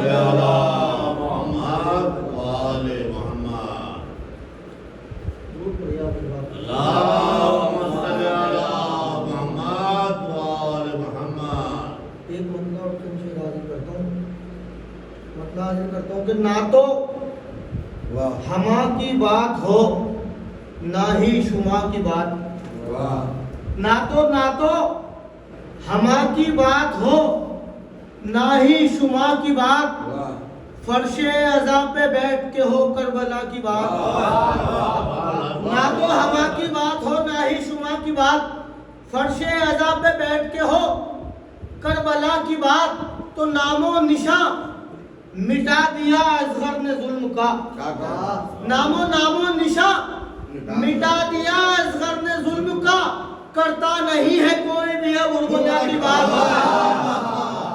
علی محمد وآل محمد اللہم صل علی محمد وآل محمد۔ ایک مسئلہ اور تم سے حاضر کرتا ہوں، مسئلہ حاضر کرتا ہوں کہ نہ تو ہما کی بات ہو نہ ہی شما کی بات، نہ تو ہما کی بات ہو نہ ہی شما کی بات، فرش عزا پہ بیٹھ کے ہو کربلا کی بات، نہ تو ہما کی بات ہو نہ ہی شما کی بات، فرش عزا پہ بیٹھ کے ہو کربلا کی بات، تو نام و نشان مٹا دیا اصغر نے ظلم کا، نام و نشان مٹا دیا اصغر نے ظلم کا، کرتا نہیں ہے کوئی بھی اب حرملا کی بات،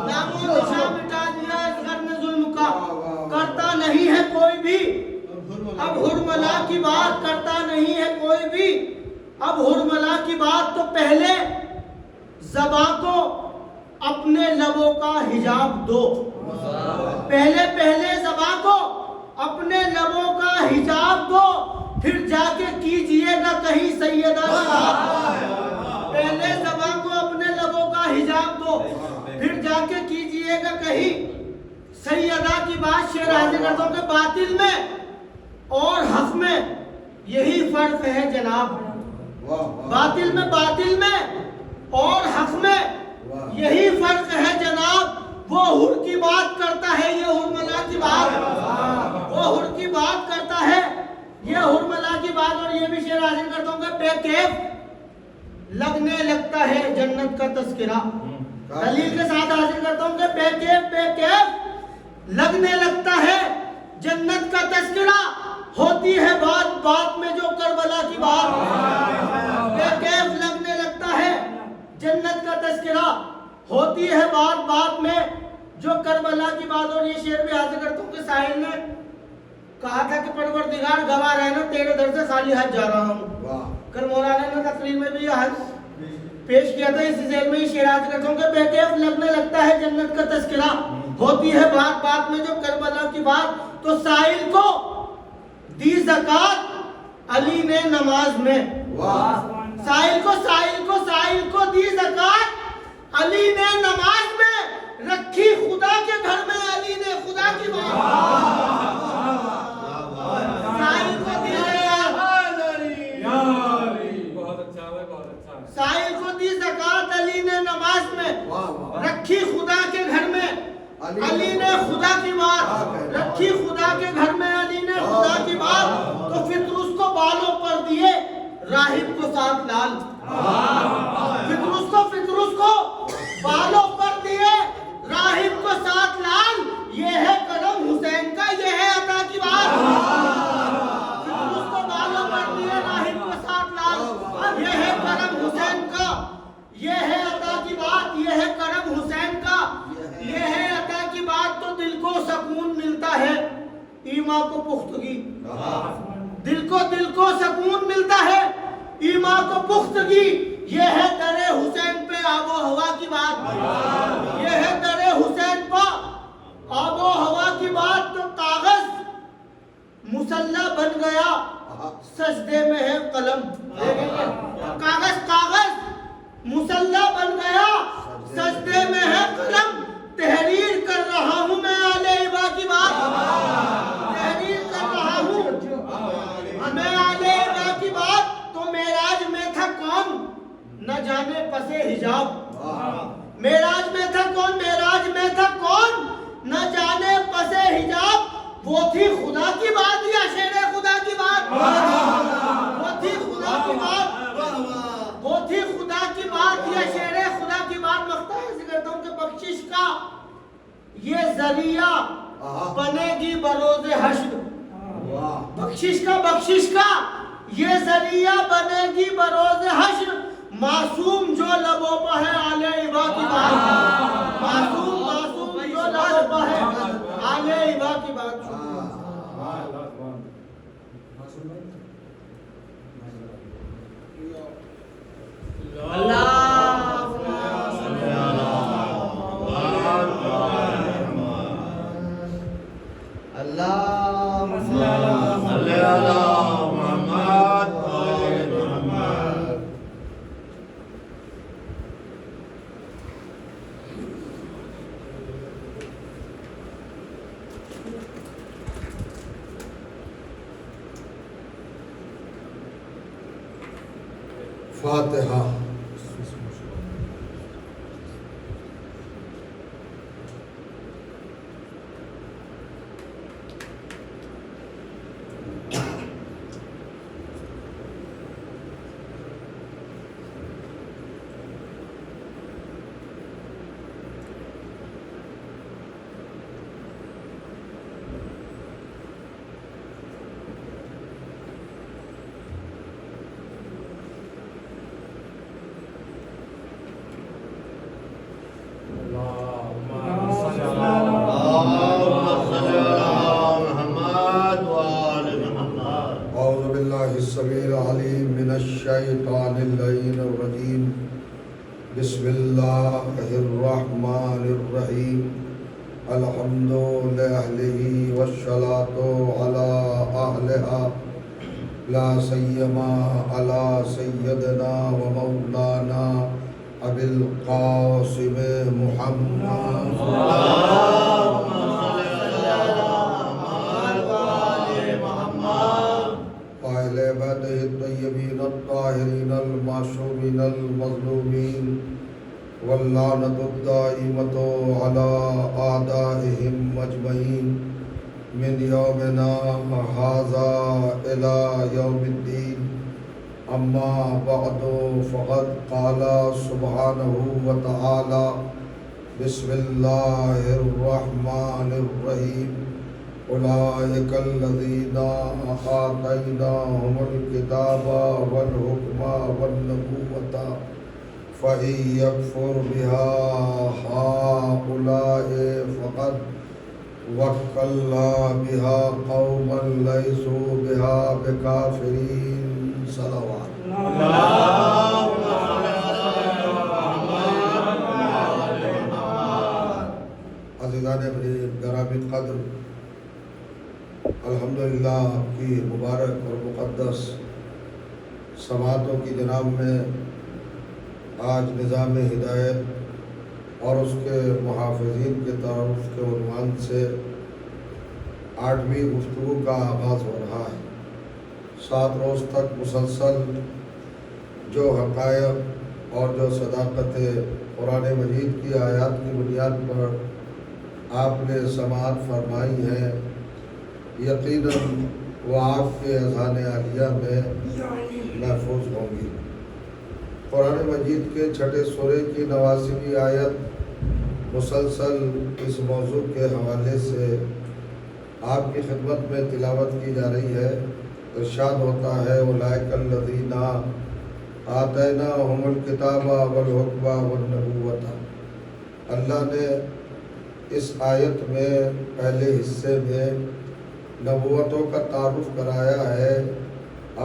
نام و نشان مٹا دیا اصغر نے ظلم کا، کرتا نہیں ہے کوئی بھی اب حرملا کی بات، کرتا نہیں ہے کوئی بھی اب حرملا کی بات، تو پہلے زبان کو اپنے لبوں کا حجاب دو، پہلے زبان کو اپنے لبوں کا حجاب دو، پھر جا کے کیجئے گا کہیں سیدہ کی بات، پہلے زبان کو اپنے لبوں کا حجاب دو، پھر جا کے کیجئے گا کہیں سیدہ کی بات۔ شعر حاضر کرتا ہوں کہ باطل میں اور حق میں یہی فرق ہے جناب، باطل میں اور حق میں یہی فرق ہے جناب، وہ حر کی بات کرتا ہے یہ حرملا کی بات، وہ حر کی بات کرتا ہے یہ حرملا کی بات۔ اور یہ بھی شعر حاضر کرتا ہوں کہ بے کیف لگنے لگتا ہے جنت کا تذکرہ، دلیل کے ساتھ حاضر کرتا ہوں کہ بے کیف لگنے لگتا ہے جنت کا تذکرہ، ہوتی ہے بات میں جو کربلا کی بات، بے کیف لگنے لگتا ہے جنت کا تذکرہ، ہوتی ہے بات میں جو کربلا کی بات۔ اور یہ شعر بھی حاضر کرتا ہوں کہ ساحل نے کہا تھا کہ پروردگار گواہ رہنا تیرے در سے خالی ہاتھ جا رہا ہوں، کل مولانا نے تقریر میں بھی یہ حج پیش کیا تھا، اسی ذیل میں یہ شعر حاضر کرتا ہوں کہ بے کیف لگنے لگتا ہے جنت کا تذکرہ، ہوتی ہے بات میں جو کربلا کی بات، تو ساحل کو دی زکات علی نے نماز میں، ساحل کو دی زکات علی نے نماز میں، رکھی خدا کے گھر میں علی نے خدا کی بات، ساحل کو دی زکات علی نے نماز میں، رکھی خدا کے گھر میں علی نے خدا کی بات، رکھی خدا کے گھر میں علی نے خدا کی بات، تو فطرس کو بالوں پر دیے راہب کو ساتھ لال، فطرس کو بالوں پر دیے راہب کو ساتھ لال، یہ ہے کرم حسین کا یہ ہے عطا کی بات، فطرس کو بالوں پر دیے راہب کو ساتھ لال، یہ ہے کرم حسین کا یہ ہے عطا کی بات، یہ ہے کرم حسین کا یہ ہے عطا کی بات، تو دل کو سکون ملتا ہے ایمان کو پختگی، دل کو سکون ملتا ہے ایمان کو پختگی، یہ ہے در حسین پہ آب و ہوا کی بات، یہ ہے در حسین پہ آب و ہوا کی بات، تو کاغذ مسلح بن گیا سجدے میں ہے قلم، کاغذ مسلح بن گیا سجدے میں ہے قلم، تحریر کر رہا ہوں میں آل ایبا کی بات، تحریر کر رہا ہوں میں آل ایبا کی بات، تو معراج میں تھا کون نہ جانے پسے حجاب، معراج میں تھا کون نہ جانے پسے حجاب، وہ تھی خدا کی بات یا شیر خدا کی بات، وہ تھی خدا کی بات یا شیر خدا کی بات۔ مقطع ایسے کرتا ہوں کہ بخشش کا یہ ذریعہ بنے گی بروز حشر، بخشش کا یہ ذریعہ بنے گی بروز حشر، معصوم جو لبوں پہ ہے آل ایبا کی بات، معصوم جو لبوں پہ ہے آل ایبا کی بات۔ فاتحہ۔ اللهم صل على محمد وآل محمد. اعوذ باللہ السمیع العلیم من الشیطان اللعین الرجیم. بسم اللہ الرحمن الرحیم. الحمد لأہلہ والصلاة علی اہلہا لا سیما علی سیدنا و مولانا ابی القاسم محمد. اللهم صل على محمد وآل محمد. قائل بیتہ الطیبین الطاہرین المعصومین المظلومین واللعنۃ الدائمۃ علی اعدائہم اجمعین من یومنا ھذا الی یوم الدین. اما بعد فقد قال سبحانہ وتعالی بسم اللہ الرحمن الرحیم. اولئک الذین آتیناہم الکتاب والحکم والنبوۃ فإن یکفر بہا ہؤلاء فقد وکلنا بہا قوما لیسوا بہا بکافرین. صلوات. اللهم صل على محمد وآل محمد. عزیزان اپنی گرامی قدر، الحمدللہ آپ کی مبارک اور مقدس سماعتوں کی جناب میں آج نظام ہدایت اور اس کے محافظین کے تعارف کے عنوان سے 8ویں گفتگو کا آغاز ہو رہا ہے. 7 روز تک مسلسل جو حقائق اور جو صداقت قرآن مجید کی آیات کی بنیاد پر آپ نے سماعت فرمائی ہے، یقیناً وہ آپ کے اذہان عالیہ میں محفوظ ہوں گی. قرآن مجید کے 6 سورے کی 89ویں آیت مسلسل اس موضوع کے حوالے سے آپ کی خدمت میں تلاوت کی جا رہی ہے. ارشاد ہوتا ہے اولئک الذین آتیناہم الکتاب والحکم والنبوۃ. اللہ نے اس آیت میں پہلے حصے میں نبوتوں کا تعارف کرایا ہے،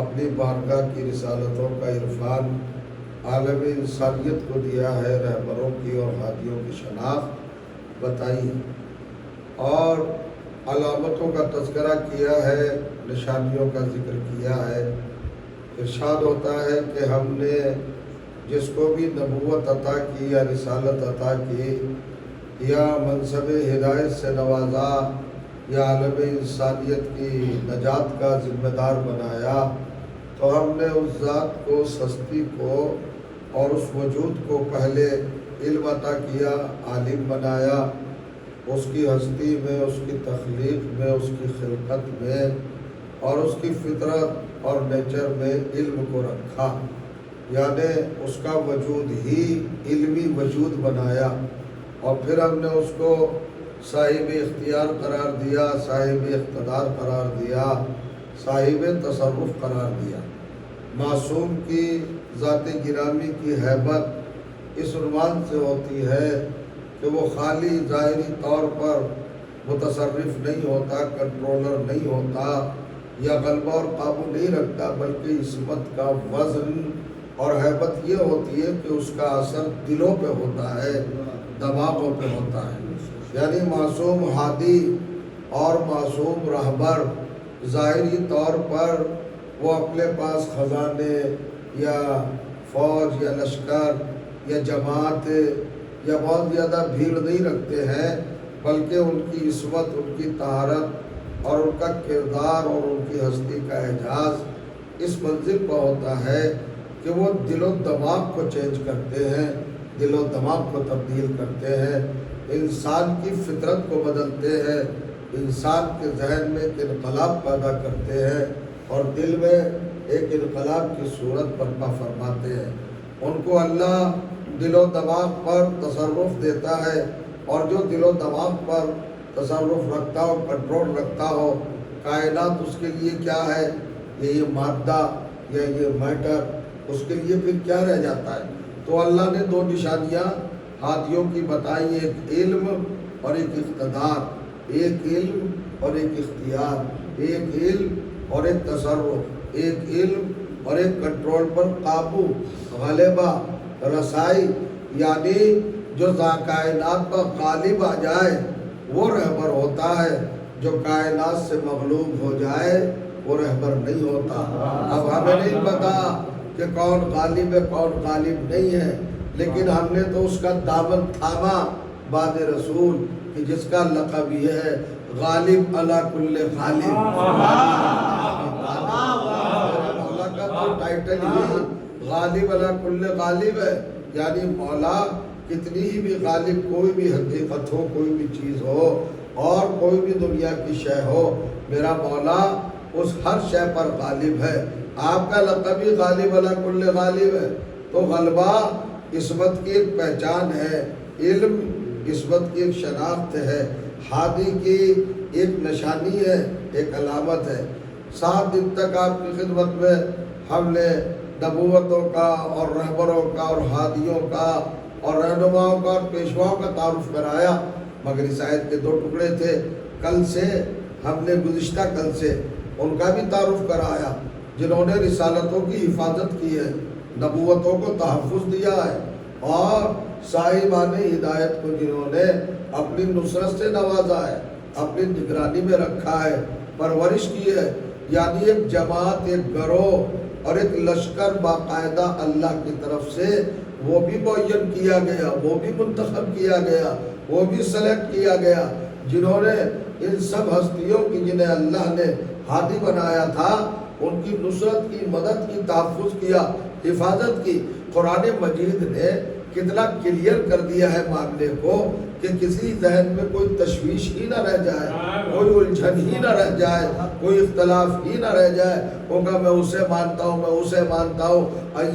اپنی بارگاہ کی رسالتوں کا عرفان عالم انسانیت کو دیا ہے، رہبروں کی اور ہادیوں کی شناخت بتائی اور علامتوں کا تذکرہ کیا ہے، نشانیوں کا ذکر کیا ہے. ارشاد ہوتا ہے کہ ہم نے جس کو بھی نبوت عطا کی یا رسالت عطا کی یا منصب ہدایت سے نوازا یا عالم انسانیت کی نجات کا ذمہ دار بنایا، تو ہم نے اس ذات کو، اس ہستی کو اور اس وجود کو پہلے علم عطا کیا، عالم بنایا. اس کی ہستی میں، اس کی تخلیق میں، اس کی خلقت میں اور اس کی فطرت اور نیچر میں علم کو رکھا، یعنی اس کا وجود ہی علمی وجود بنایا. اور پھر ہم نے اس کو صاحب اختیار قرار دیا، صاحب اقتدار قرار دیا، صاحب تصرف قرار دیا. معصوم کی ذات گرامی کی ہیبت اس عنوان سے ہوتی ہے کہ وہ خالی ظاہری طور پر متصرف نہیں ہوتا، کنٹرولر نہیں ہوتا یا غلبہ اور قابو نہیں رکھتا، بلکہ عصمت کا وزن اور ہیبت یہ ہوتی ہے کہ اس کا اثر دلوں پہ ہوتا ہے، دماغوں پہ ہوتا ہے. یعنی معصوم ہادی اور معصوم رہبر ظاہری طور پر وہ اپنے پاس خزانے یا فوج یا لشکر یا جماعت یا بہت زیادہ بھیڑ نہیں رکھتے ہیں، بلکہ ان کی عصمت، ان کی طہارت اور ان کا کردار اور ان کی ہستی کا اعجاز اس منزل پر ہوتا ہے کہ کہ وہ دل و دماغ کو چینج کرتے ہیں، دل و دماغ کو تبدیل کرتے ہیں، انسان کی فطرت کو بدلتے ہیں، انسان کے ذہن میں ایک انقلاب پیدا کرتے ہیں اور دل میں ایک انقلاب کی صورت برپا فرماتے ہیں۔ ان کو اللہ دل و دماغ پر تصرف دیتا ہے، اور جو دل و دماغ پر تصرف رکھتا ہو، کنٹرول رکھتا ہو، کائنات اس کے لیے کیا ہے، یہ مادہ یا یہ میٹر، اس کے لیے پھر کیا رہ جاتا ہے؟ تو اللہ نے دو نشانیاں ہادیوں کی بتائی، ایک علم اور ایک اقتدار، ایک علم اور ایک اختیار، ایک علم اور ایک تصرف، ایک علم اور ایک کنٹرول پر قابو، غلبہ، رسائی، یعنی جو کائنات پر غالب آ جائے وہ رہبر ہوتا ہے، جو کائنات سے مغلوب ہو جائے وہ رہبر نہیں ہوتا۔ اب ہمیں نہیں پتا کہ کون غالب ہے کون غالب نہیں ہے، لیکن ہم نے تو اس کا دامن تھاما بعد رسول کہ جس کا لقب یہ ہے غالب علی کل غالب۔ مولا کا تو ٹائٹل ہی غالب علی کل غالب ہے، یعنی مولا کتنی ہی بھی غالب کوئی بھی حقیقت ہو، کوئی بھی چیز ہو اور کوئی بھی دنیا کی شے ہو، میرا مولا اس ہر شے پر غالب ہے۔ آپ کا لقب ہی غالب علی کل غالب ہے، تو غلبہ عصمت کی ایک پہچان ہے، علم عصمت کی ایک شناخت ہے، ہادی کی ایک نشانی ہے، ایک علامت ہے۔ 7 دن تک آپ کی خدمت میں ہم نے نبوتوں کا اور رہبروں کا اور ہادیوں کا اور رہنماؤں کا اور پیشواؤں کا تعارف کرایا، مگر اس آیت کے 2 ٹکڑے تھے۔ کل سے ہم نے گزشتہ کل سے ان کا بھی تعارف کرایا جنہوں نے رسالتوں کی حفاظت کی ہے، نبوتوں کو تحفظ دیا ہے، اور صاحبان ہدایت کو جنہوں نے اپنی نصرت سے نوازا ہے، اپنی نگرانی میں رکھا ہے، پرورش کی ہے، یعنی ایک جماعت، ایک گروہ اور ایک لشکر باقاعدہ اللہ کی طرف سے وہ بھی معین کیا گیا، وہ بھی منتخب کیا گیا، وہ بھی سلیکٹ کیا گیا، جنہوں نے ان سب ہستیوں کی جنہیں اللہ نے ہادی بنایا تھا ان کی نصرت کی، مدد کی، تحفظ کیا، حفاظت کی۔ قرآن مجید نے کتنا کلیئر کر دیا ہے معاملے کو کہ کسی ذہن میں کوئی تشویش ہی نہ رہ جائے، کوئی الجھن ہی نہ رہ جائے، کوئی اختلاف ہی نہ رہ جائے۔ ہوگا میں اسے مانتا ہوں، میں اسے مانتا ہوں،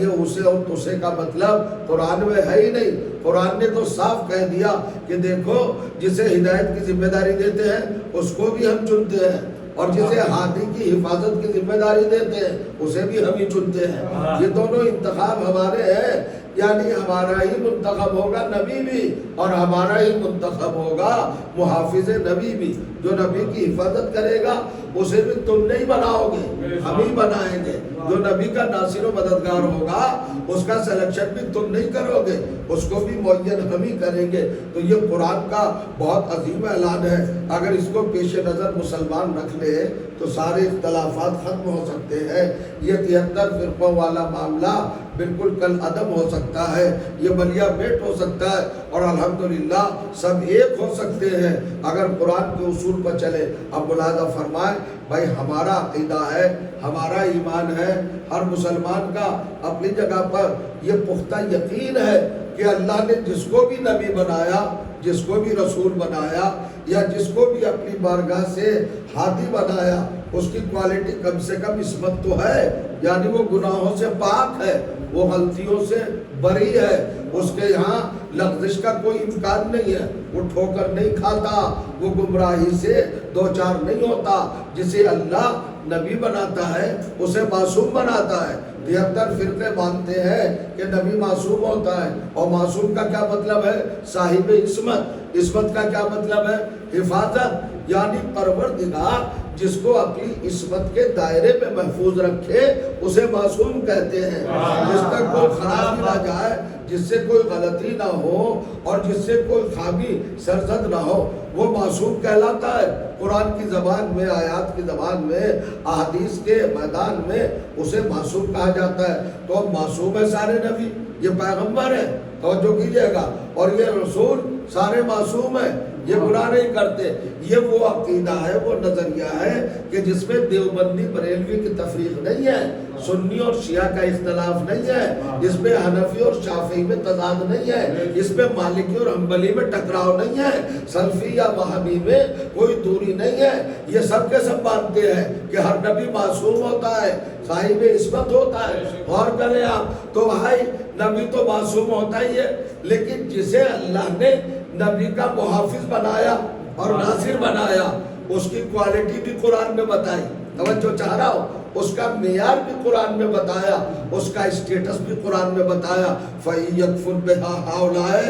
یہ اسے اور تسے کا مطلب قرآن میں ہے ہی نہیں۔ قرآن نے تو صاف کہہ دیا کہ دیکھو جسے ہدایت کی ذمہ داری دیتے ہیں اس کو بھی ہم چنتے ہیں، اور جسے ہادی کی حفاظت کی ذمہ داری دیتے ہیں اسے بھی ہم ہی چنتے ہیں۔ یہ دونوں انتخاب ہمارے ہیں، یعنی ہمارا ہی منتخب ہوگا نبی بھی اور ہمارا ہی منتخب ہوگا محافظ نبی بھی۔ جو نبی کی حفاظت کرے گا اسے بھی تم نہیں بناؤ گے، ہم ہی بنائیں گے۔ جو نبی کا ناصر و مددگار ہوگا اس کا سلیکشن بھی تم نہیں کرو گے، اس کو بھی معین ہم ہی کریں گے۔ تو یہ قرآن کا بہت عظیم اعلان ہے، اگر اس کو پیش نظر مسلمان رکھ لے تو سارے اختلافات ختم ہو سکتے ہیں۔ یہ 73 فرقوں والا معاملہ بالکل کل عدم ہو سکتا ہے، یہ بلیا بیٹ ہو سکتا ہے، اور الحمدللہ سب ایک ہو سکتے ہیں اگر قرآن کے اصول پر چلے۔ اب ملاحظہ فرمائیں بھائی، ہمارا عقیدہ ہے، ہمارا ایمان ہے، ہر مسلمان کا اپنی جگہ پر یہ پختہ یقین ہے کہ اللہ نے جس کو بھی نبی بنایا، جس کو بھی رسول بنایا، یا جس کو بھی اپنی بارگاہ سے ہادی بنایا، اس کی کوالٹی کم سے کم عصمت تو ہے، یعنی وہ گناہوں سے پاک ہے، وہ غلطیوں سے بری ہے، اس کے یہاں لغزش کا کوئی امکان نہیں ہے، وہ ٹھوکر نہیں کھاتا، وہ گمراہی سے دوچار نہیں ہوتا۔ جسے اللہ نبی بناتا ہے اسے معصوم بناتا ہے۔ 73 فرقے مانتے ہیں کہ نبی معصوم ہوتا ہے، اور معصوم کا کیا مطلب ہے؟ صاحب عصمت۔ عصمت کا کیا مطلب ہے؟ حفاظت، یعنی پروردگار جس کو اپنی عصمت کے دائرے میں محفوظ رکھے اسے معصوم کہتے ہیں۔ جس تک کوئی خرابی نہ جائے، جس سے کوئی غلطی نہ ہو اور جس سے کوئی خامی سرزد نہ ہو، وہ معصوم کہلاتا ہے۔ قرآن کی زبان میں، آیات کی زبان میں، احادیث کے میدان میں اسے معصوم کہا جاتا ہے۔ تو اب معصوم ہے سارے نبی، یہ پیغمبر ہے، توجہ کیجئے گا، اور یہ رسول سارے معصوم ہیں۔ یہ گناہ نہیں کرتے. یہ وہ عقیدہ ہے، وہ نظریہ ہے کہ جس میں دیوبندی بریلوی کی تفریق نہیں ہے، سنی اور شیعہ کا اختلاف نہیں ہے، اس میں حنفی اور شافعی میں تضاد نہیں ہے، اس میں مالکی اور حنبلی میں ٹکراؤ نہیں ہے، سلفی یا وہابی میں کوئی دوری نہیں ہے. یہ سب کے سب مانتے ہیں کہ ہر نبی معصوم ہوتا ہے، صاحب عصمت ہوتا ہے. غور کریں آپ تو بھائی نبی تو معصوم ہوتا ہی ہے، لیکن جسے اللہ نے نبی کا محافظ بنایا اور ناصر بنایا اس کی کوالٹی بھی قرآن میں بتائی. توجہ چاہ رہا ہو، اس کا معیار بھی قرآن میں بتایا، اس کا اسٹیٹس بھی قرآن میں بتایا. فَإِيَكْفُرْ بِهَا هَؤُلَاءِ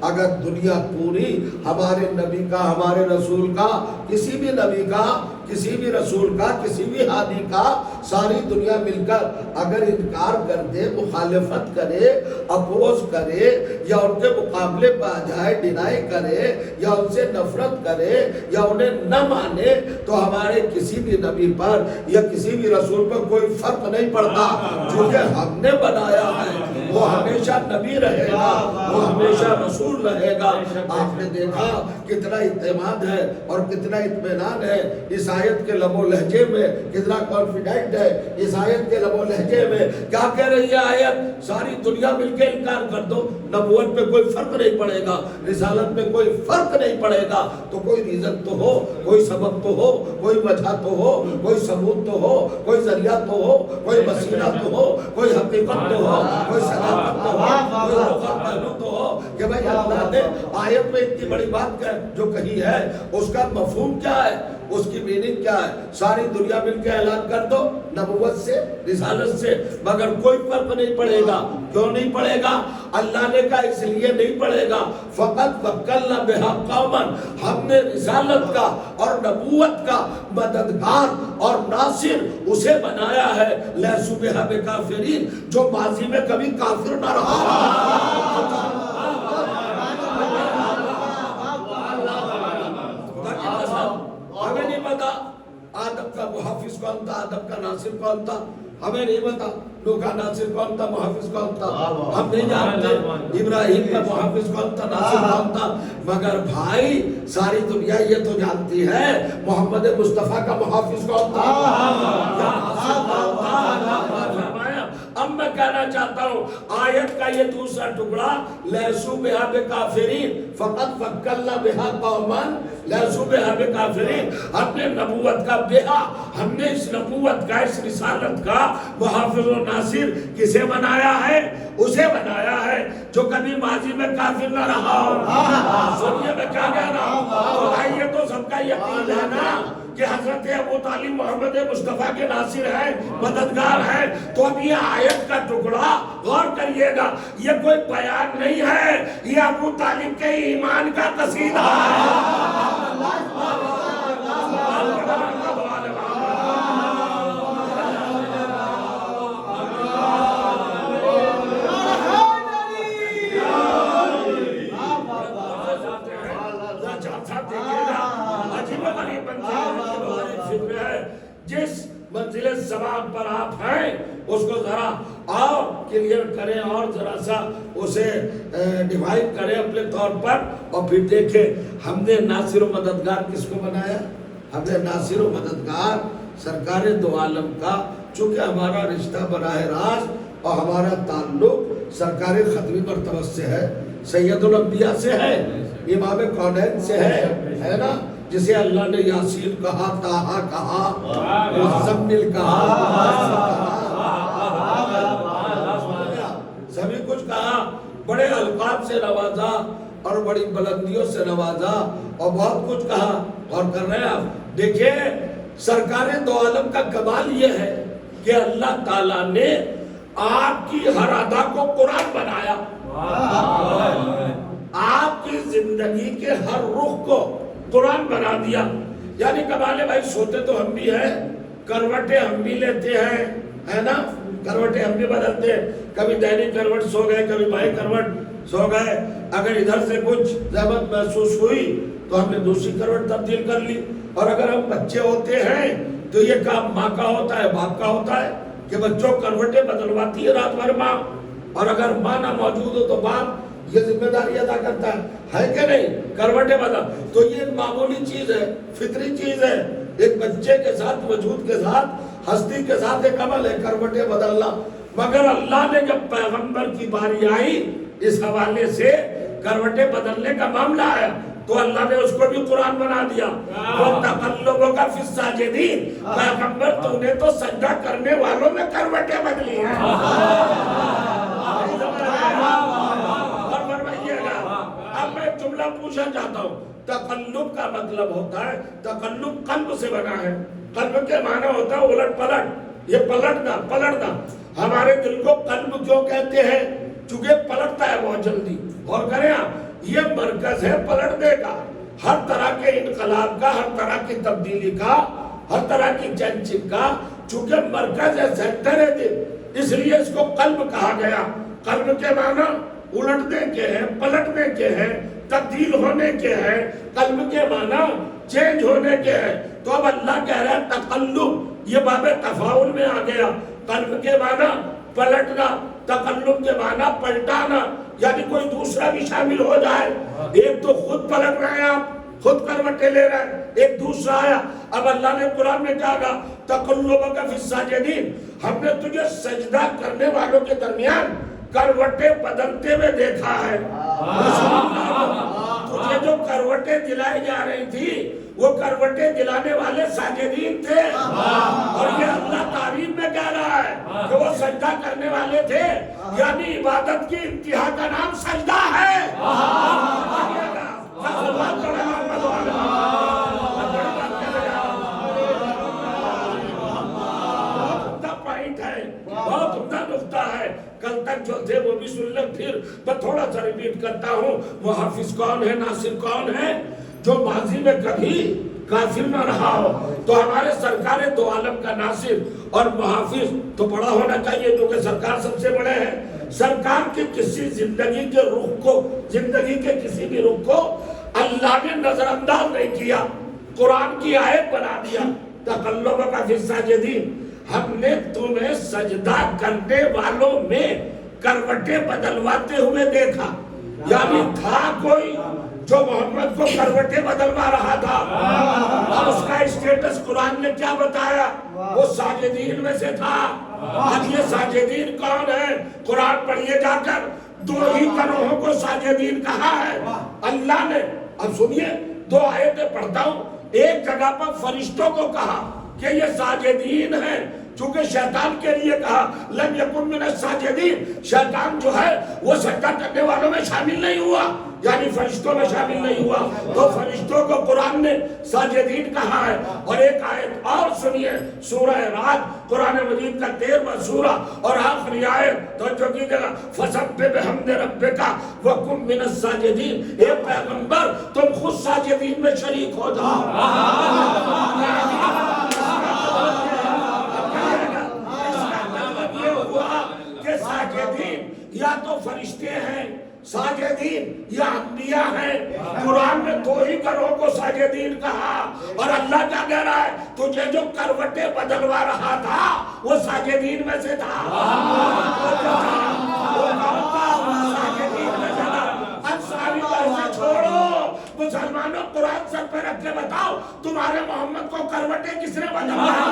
اگر دنیا پوری ہمارے نبی کا، ہمارے رسول کا، کسی بھی نبی کا، کسی بھی رسول کا، کسی بھی ہادی کا، ساری دنیا مل کر اگر انکار کر دے، مخالفت کرے، اپوز کرے، یا ان کے مقابلے پہ آ جائے، ڈینائی کرے، یا ان سے نفرت کرے، یا انہیں نہ مانے، تو ہمارے کسی بھی نبی پر یا کسی بھی رسول پر کوئی فرق نہیں پڑتا. چونکہ ہم نے بنایا ہے وہ ہمیشہ نبی رہے گا، وہ ہمیشہ رسول رہے گا. آپ نے دیکھا کتنا اعتماد ہے اور کتنا اطمینان ہے اس آیت کے لب و لہجے میں، کتنا کانفیڈنٹ ہے اس آیت کے لب و لہجے میں. کیا کہہ رہی ہے آیت؟ ساری دنیا مل کے انکار کر دو، نبوت میں کوئی فرق نہیں پڑے گا، رسالت میں کوئی فرق نہیں پڑے گا. تو کوئی ریزن تو ہو، کوئی سبب تو ہو، کوئی وجہ تو ہو، کوئی ثبوت تو ہو، کوئی ذریعہ تو ہو، کوئی وسیلہ تو ہو، کوئی حقیقت تو ہو، کوئی صداقت تو ہو، کوئی روحانی پہلو تو ہو کہ بھائی اللہ نے آیت میں اتنی بڑی بات جو کہی ہے اس کا مفہوم کیا ہے، اس کی میننگ کیا ہے. ساری دنیا مل کے اعلان کر دو نبوت سے، رسالت سے، مگر کوئی فرق نہیں پڑے گا. کیوں نہیں پڑے گا؟ اللہ نے کہا اس لیے نہیں پڑے گا. فقط وکلنا بہا قوما، ہم نے رسالت کا اور نبوت کا مددگار اور ناصر اسے بنایا ہے لیسوا بہا بکافرین، جو ماضی میں کبھی کافر نہ رہا. ہمیں نہیں پتا آدم کا محافظ کون تھا، آدم کا ناصر کون تھا، ہمیں نہیں پتا. نوح کا ناصر کون تھا، محافظ کون تھا، ہم نہیں جانتے. ابراہیم کا محافظ کون تھا، ناصر کون تھا. مگر بھائی ساری دنیا یہ تو جانتی ہے محمد مصطفیٰ کا محافظ کون تھا، یا ناصر کون تھا. اب میں کہنا چاہتا ہوں آیت کا یہ دوسرا ٹکڑا لیسوا بہا بکافرین، فقط وکلنا بہا قوما لیسوا بہا بکافرین، ہم نے نبوت کا بہا، ہم نے اس نبوت کا، اس رسالت کا محافظ و ناصر کسے بنایا ہے؟ اسے بنایا ہے جو کبھی ماضی میں کافر نہ رہا ہو. سنیے میں کیا کہہ رہا ہوں، آئیے تو سب کا یقین ہے نا کہ حضرت ابو طالب محمد مصطفیٰ کے ناصر ہیں، مددگار ہیں. تو اب یہ آیت کا ٹکڑا غور کریے گا، یہ کوئی بیان نہیں ہے، یہ ابو طالب کے ایمان کا قصیدہ ہے. جس منزل زبان پر آپ ہیں اس کو ذرا اور کلیئر کریں اور ذرا سا اسے ڈیوائڈ کریں اپنے طور پر، اور پھر دیکھیں ہم نے ناصر و مددگار کس کو بنایا. ہم نے ناصر و مددگار سرکار دو عالم کا، چونکہ ہمارا رشتہ براہ راست اور ہمارا تعلق سرکار ختمی مرتبہ سے ہے، سید الانبیاء سے ہے، امام کونین سے ہے نا، جسے اللہ نے یاسین کہا، طٰہٰ کہا، مزمل کہا، سبھی کچھ کہا، بڑے القاب سے نوازا اور بڑی بلندیوں سے نوازا اور بہت کچھ کہا. اور کر رہے ہیں آپ دیکھیں سرکار دو عالم کا کمال یہ ہے کہ اللہ تعالیٰ نے آپ کی ہر ادا کو قرآن بنایا، آپ کی زندگی کے ہر رخ کو قرآن بنا دیا. یعنی کمال ہے بھائی، سوتے تو ہم بھی ہیں، کروٹیں ہم بھی لیتے ہیں، ہے نا، کروٹیں ہم بھی بدلتے ہیں، کبھی دہنی کروٹ سو گئے، کبھی بائیں کروٹ سو گئے. اگر ادھر سے کچھ زحمت محسوس ہوئی تو ہم نے دوسری کروٹ تبدیل کر لی. اور اگر ہم بچے ہوتے ہیں تو یہ کام ماں کا ہوتا ہے، باپ کا ہوتا ہے کہ بچوں کروٹیں بدلواتی ہے رات بھر ماں، اور اگر ماں نہ موجود ہو تو باپ یہ ذمہ داری ادا کرتا ہے کہ نہیں؟ کروٹیں بدل، تو یہ معمولی چیز ہے، فطری چیز ہے، ایک بچے کے ساتھ، وجود کے ساتھ، ہستی کے ساتھ ایک عمل ہے کروٹیں بدلنا۔ مگر اللہ نے جب پیغمبر کی باری آئی اس حوالے سے کروٹیں بدلنے کا معاملہ ہے تو اللہ نے اس کو بھی قرآن بنا دیا۔ وَتَقَلُّبُكَ فِي السَّاجِدِينَ، پیغمبر تو نے تو سجدہ کرنے والوں میں کروٹیں بدلی ہیں۔ اور فرمائیے گا، اب میں جملہ پوچھنا چاہتا ہوں، تقلب کا مطلب ہوتا ہے، تقلب قلب سے بنا ہے، قلب کے معنی ہوتا ہے الٹ پلٹ، یہ پلٹنا۔ ہمارے دل کو قلب کیوں کہتے ہیں؟ چونکہ پلٹتا ہے بہت جلدی۔ اور کریں آپ، یہ مرکز ہے پلٹنے کا، ہر طرح کے انقلاب کا، ہر طرح کی تبدیلی کا، ہر طرح کی چینجنگ کا، چونکہ مرکز ہے، سینٹر ہے دل، اس لیے اس کو قلب کہا گیا۔ قلب کے معنی الٹنے کے ہیں، پلٹنے کے ہیں، تبدیل ہونے کے ہیں، قلب کے معنی چینج ہونے کے ہیں۔ تو اب اللہ کہہ رہا ہے تقلب، یہ باب تفاعل میں آ گیا۔ قلب کے معنی پلٹنا، تقلب کے معنی پلٹانا، یعنی کوئی دوسرا بھی شامل ہو جائے۔ ایک تو خود پلٹ رہے ہیں آپ، خود کروٹیں لے رہے ہیں، ایک دوسرا آیا۔ اب اللہ نے قرآن میں کہا گا تقلبک فی الساجدین، ہم نے تجھے سجدہ کرنے والوں کے درمیان کروٹیں بدلتے ہوئے دیکھا ہے۔ تجھے جو کروٹیں دلائی جا رہی تھی وہ کروٹیں دلانے والے ساجدین تھے، اور یہ اللہ تعریف میں کہہ رہا ہے کہ وہ سجدہ کرنے والے تھے، یعنی عبادت کی انتہا کا نام سجدہ ہے۔ بہت عمدہ نقطہ ہے، کل تک جو تھے وہ بھی سن لیں، پھر میں تھوڑا سا ریپیٹ کرتا ہوں۔ محافظ کون ہے، ناصر کون ہے؟ جو ماضی میں کبھی کافر نہ رہا ہو، تو ہمارے سرکار دو عالم کا ناصر اور محافظ تو بڑا ہونا چاہیے، کیونکہ سرکار سب سے بڑے ہیں۔ سرکار کے کسی زندگی کے رخ کو، زندگی کے کسی بھی رخ کو اللہ نے نظر انداز نہیں کیا، قرآن کی آیت بنا دیا۔ تقلبک فی الساجدین، ہم نے تمہیں سجدہ کرنے والوں میں کروٹیں بدلواتے ہوئے دیکھا، یعنی تھا کوئی جو محمد کو کروٹیں بدلوا رہا تھا، اور اس کا اسٹیٹس قرآن نے کیا بتایا؟ وہ ساجدین میں سے تھا۔ اب یہ ساجدین کون ہے؟ قرآن پڑھیے جا کر، دو ہی گروہوں کو ساجدین کہا ہے اللہ نے۔ اب سنیے، دو آیتیں پڑھتا ہوں۔ ایک جگہ پر فرشتوں کو کہا کہ یہ ساجدین ہیں، چونکہ شیطان کے لیے کہا لم یکن من الساجدین، شیطان جو ہے وہ سجدہ کرنے والوں میں شامل نہیں ہوا، یعنی فرشتوں میں شامل نہیں ہوا، تو فرشتوں کو قرآن نے ساجدین کہا ہے۔ اور ایک آیت اور سنیے، سورہ رعد، قرآن مجید کا 13واں سورہ اور آخری آیت، توجہ کیجیے گا، فسبح بحمد ربک وکن من الساجدین، اے پیغمبر تم خود ساجدین میں شریک ہو جاؤ۔ ساجدین یا تو فرشتے ہیں، ساجدین یا انبیاء ہیں۔ قرآن میں دو ہی گروہ کو ساجدین کہا، اور اللہ کیا کہہ رہا ہے؟ تجھے جو کروٹیں بدلوا رہا تھا وہ ساجدین میں سے تھا۔ اب ساری باتیں چھوڑو، مسلمانوں قرآن سر پہ رکھ کے بتاؤ تمہارے محمد کو کروٹیں کس نے بدلوایا؟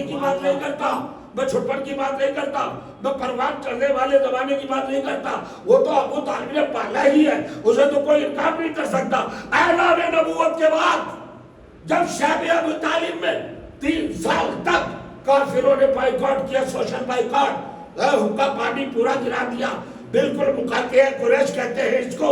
کی بات نہیں کرتا، میں چھٹپن کی بات نہیں کرتا، میں پروان چڑھنے والے زمانے کی بات نہیں کرتا، وہ تو ابو طالب نے پالا ہی ہے، اسے تو کوئی انکار نہیں کر سکتا۔ اعلان نبوت کے بعد جب شیب ابو طالب میں 3 سال تک کافروں نے بائیکاٹ کیا، سوشل بائیکاٹ، حکا پانی پورا گرا دیا، بالکل مقاطع قریش کہتے ہیں اس کو،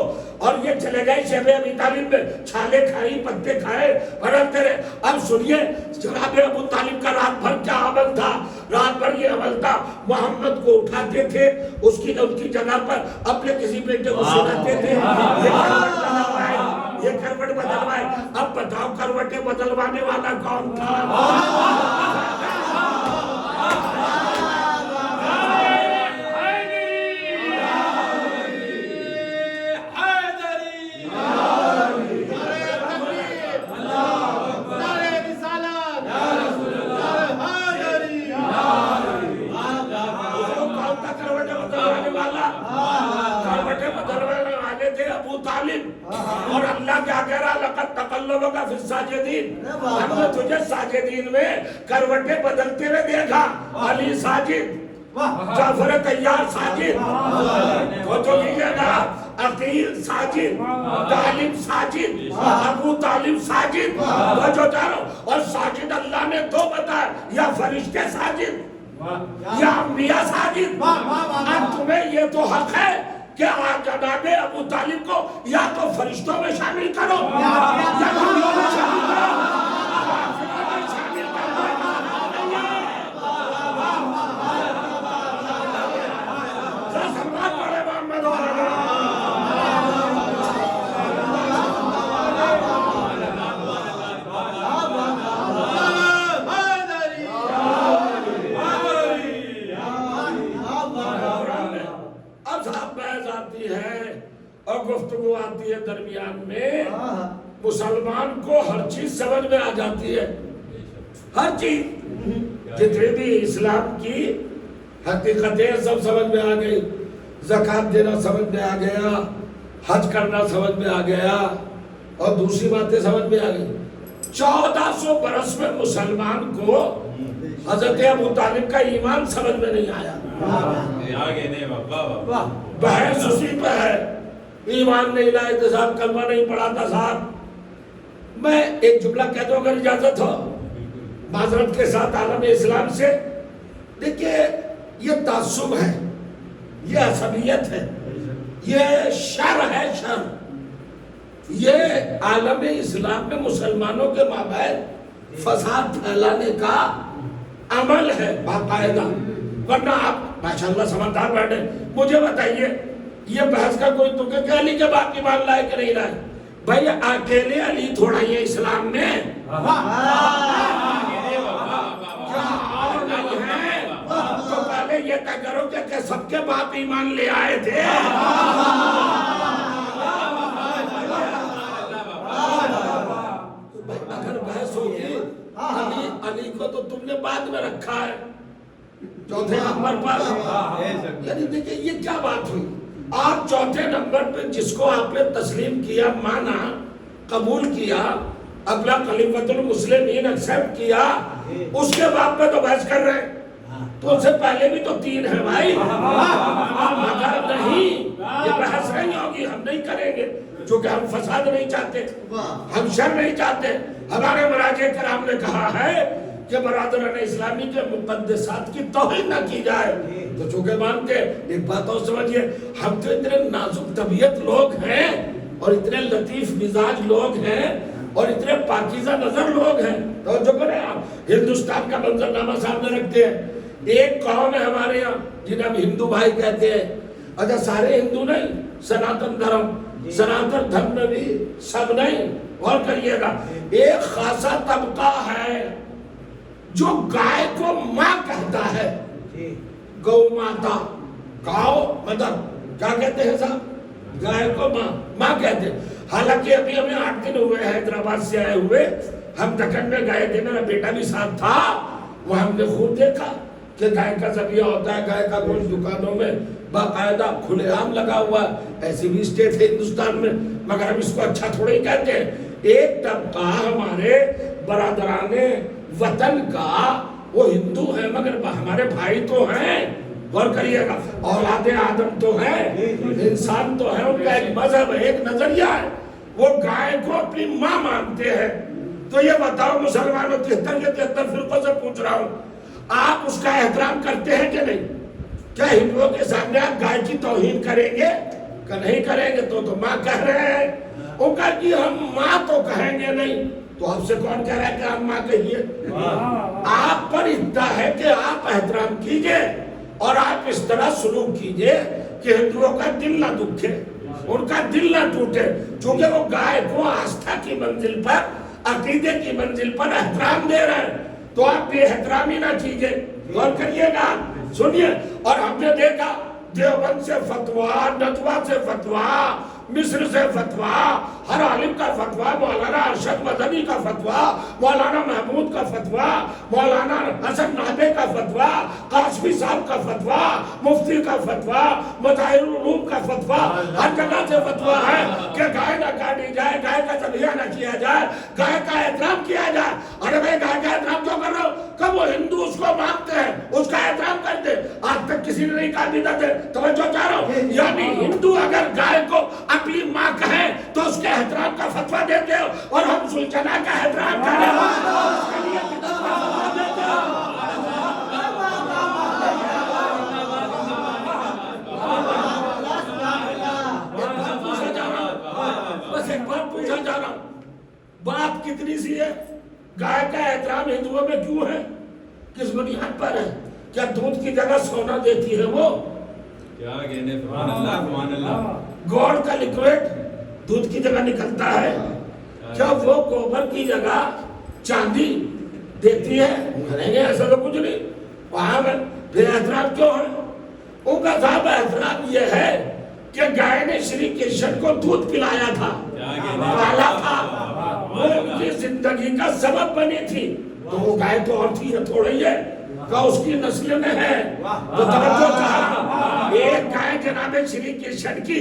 اور یہ چلے گئے شیب ابی طالب میں، چھالے کھائی، پتے کھائے، بڑھتے رہے۔ اب سنیے جناب ابو طالب کا رات بھر کیا عمل تھا؟ رات بھر یہ عمل تھا، محمد کو اٹھاتے تھے، ان کی جگہ پر اپنے کسی بیٹے کو سلاتے تھے، یہ کروٹ بدلوائے۔ اب بتاؤ کروٹیں بدلوانے والا کون تھا؟ کروٹیں بدلنے والے تھے ابو طالب، اور اللہ کیا کہہ رہا لقد تقلبک فی الساجدین، ہم نے تجھے ساجدین میں کروٹیں بدلتے ہوئے دیکھا۔ علی ساجد، جعفر تیار ساجد، تو لیجئے گا عقیل ساجد، طالب ساجد، ابو طالب ساجد، اور ساجد اللہ نے دو بتایا، یا فرشتے ساجد یا انبیاء ساجد۔ اب تمہیں یہ تو حق ہے کہ جناب ابو طالب کو یا تو فرشتوں میں شامل کرو یا انبیاء میں شامل کرو۔ اور گفتگو آتی ہے درمیان میں، مسلمان کو ہر چیز سمجھ میں آ جاتی ہے، ہر چیز، جتنے بھی اسلام کی حقیقتیں سب سمجھ میں آ گئی، زکوٰۃ دینا سمجھ میں آ گیا، حج کرنا سمجھ میں آ گیا، اور دوسری باتیں سمجھ میں آ گئی۔ 1400 برس میں مسلمان کو حضرت ابو طالب کا ایمان سمجھ میں نہیں آیا، بحث اسی پہ ہے، ایمان نہیں لائے تھے صاحب، کلمہ نہیں پڑھا تھا صاحب۔ میں ایک جملہ کہہ دوں اگر اجازت ہو معذرت کے ساتھ عالم اسلام سے، دیکھیں یہ تعصب ہے، یہ عصبیت ہے، یہ شر ہے، شر، یہ عالم اسلام میں مسلمانوں کے مابین فساد پھیلانے کا عمل ہے باقاعدہ۔ ورنہ آپ ماشاءاللہ سمجھدار بیٹھے، مجھے بتائیے یہ بحث کا کوئی تو کہ علی کے باپ ایمان لائے کہ نہیں لائے؟ بھائی اکیلے علی تھوڑا ہی ہے اسلام میں، تو پہلے یہ طے کرو کہ سب کے باپ ایمان لے آئے تھے۔ اگر بحث ہوگی علی کو تو تم نے بعد میں رکھا ہے چوتھے نمبر پر، یعنی دیکھیں یہ کیا بات ہوئی؟ آپ چوتھے نمبر پہ جس کو آپ نے تسلیم کیا، مانا، قبول کیا، اپنا خلیفۃ المسلمین ایکسپٹ کیا، اس کے بعد پہ تو بحث کر رہے ہیں، تو اس سے پہلے بھی تو 3 ہیں بھائی، مگر نہیں یہ بحث نہیں ہوگی، ہم نہیں کریں گے، چونکہ ہم فساد نہیں چاہتے، ہم شر نہیں چاہتے۔ ہمارے مراجع کرام نے کہا ہے کہ برادران اسلامی کے مقدسات کی توہین نہ کی جائے، تو چونکہ مانتے ایک بات اور سمجھئے، ہم تو اتنے نازک طبیعت لوگ ہیں اور اتنے لطیف مزاج لوگ ہیں اور اتنے پاکیزہ نظر لوگ ہیں، توجہ کریں آپ، ہندوستان کا منظرنامہ سامنے رکھتے ہیں، ایک قوم ہے ہمارے یہاں جنہیں ہم ہندو بھائی کہتے ہیں، اچھا سارے ہندو نہیں، سناتن دھرم، سناتن دھرم میں بھی سب نہیں، غور کریے گا، ایک خاصا طبقہ ہے جو گائے کو ماں کہتا ہے، گو ماتا، گاؤ مدر، کیا کہتے ہیں صاحب؟ گائے کو ماں کہتے ہیں۔ حالانکہ ابھی ہمیں 8 دن ہوئے حیدرآباد سے آئے ہوئے، ہم دکن میں گئے تھے، میرا بیٹا بھی ساتھ تھا، وہ ہم نے خود دیکھا کہ گائے کا ذبیحہ ہوتا ہے، گائے کا گوشت دکانوں میں باقاعدہ کھلے عام لگا ہوا ہے، ایسی بھی اسٹیٹ ہے ہندوستان میں، مگر ہم اس کو اچھا تھوڑے ہی کہتے ہیں۔ ایک طبقہ ہمارے برادران وطن کا وہ ہندو ہے مگر ہمارے بھائی تو ہیں، غور کریے گا، اولاد آدم تو ہیں، انسان تو ہیں، ان کا ایک مذہب ہے، ایک نظریہ ہے، وہ گائے کو اپنی ماں مانتے ہیں۔ تو یہ بتاؤ مسلمانوں 73 کے 73 فرقوں سے پوچھ رہا ہوں، آپ اس کا احترام کرتے ہیں کہ نہیں؟ کیا ہندوؤں کے سامنے آپ گائے کی توہین کریں گے کہ نہیں کریں گے؟ تو ماں کہہ رہے ہیں، ان کا کہ ہم ماں تو کہیں گے نہیں، تو آپ سے کون کہہ رہا ہے کہ آپ ماں کہیے؟ آپ پر ادعا ہے کہ آپ احترام کیجئے اور آپ اس طرح سلوک کیجئے کہ ہندوؤں کا دل نہ دکھے، ان کا دل نہ ٹوٹے، چونکہ وہ گائے کو آستھا کی منزل پر، عقیدے کی منزل پر احترام دے رہے ہیں، تو آپ بے احترامی نہ کیجئے۔ غور کریے گا، سنیے، اور ہم نے دیکھا دیوبند سے فتوا، ندوہ سے فتوا، مصر سے فتوا، ہر عالم کا فتوا، مولانا ارشد مدنی کا فتوا، مولانا محمود کا فتوا، مولانا حسن نحوی کا فتوا، قاسمی صاحب کا فتوا، مفتی کا فتوا، مظاہر العلوم کا فتوا، ہر جگہ سے فتوا ہے کہ گائے نہ کاٹی جائے، گائے کا ذبیحہ نہ کیا جائے، گائے کا احترام کیا جائے۔ ارے بھائی گائے کا احترام کیوں کر رہے ہو؟ کہ وہ ہندو اس کو مانتے ہیں، اس کا احترام کرتے، آج تک کسی نے نہیں کاٹی تھا۔ توجہ چاہ رہا ہوں، یعنی ہندو اگر گائے کو اپنی ماں کہیں تو اس کے احترام کا فتویٰ دیتے ہو، اور ہم سلطنہ کا احترام کریں اس کے لیے فتویٰ دیتے ہو۔ بس ایک بات پوچھا جا رہا ہوں، بات کتنی سی ہے؟ گائے کا احترام ہندوؤں میں کیوں ہے؟ کس بنیاد پر ہے؟ کیا دودھ کی جگہ سونا دیتی ہے وہ؟ کیا کہنے، سبحان اللہ سبحان اللہ۔ گوڑ کا لیکویڈ دودھ کی جگہ نکلتا ہے، کیا وہ گوبر کی جگہ چاندی دیتی ہے؟ کہیں گے ایسا تو کچھ نہیں، وہاں میں پھر احترام کیوں ہے؟ ان کا صاحب احترام یہ ہے کہ گائے نے شری کرشن کو دودھ پلایا تھا، پالا تھا، وہ ان کی زندگی کا سبب بنی تھی، تو وہ گائے تو اور تھی ہے تھوڑا ہی ہے، کہ اس کی نسل میں ہے۔ تو توجہ کہا، ایک گائے جناب شری کرشن کی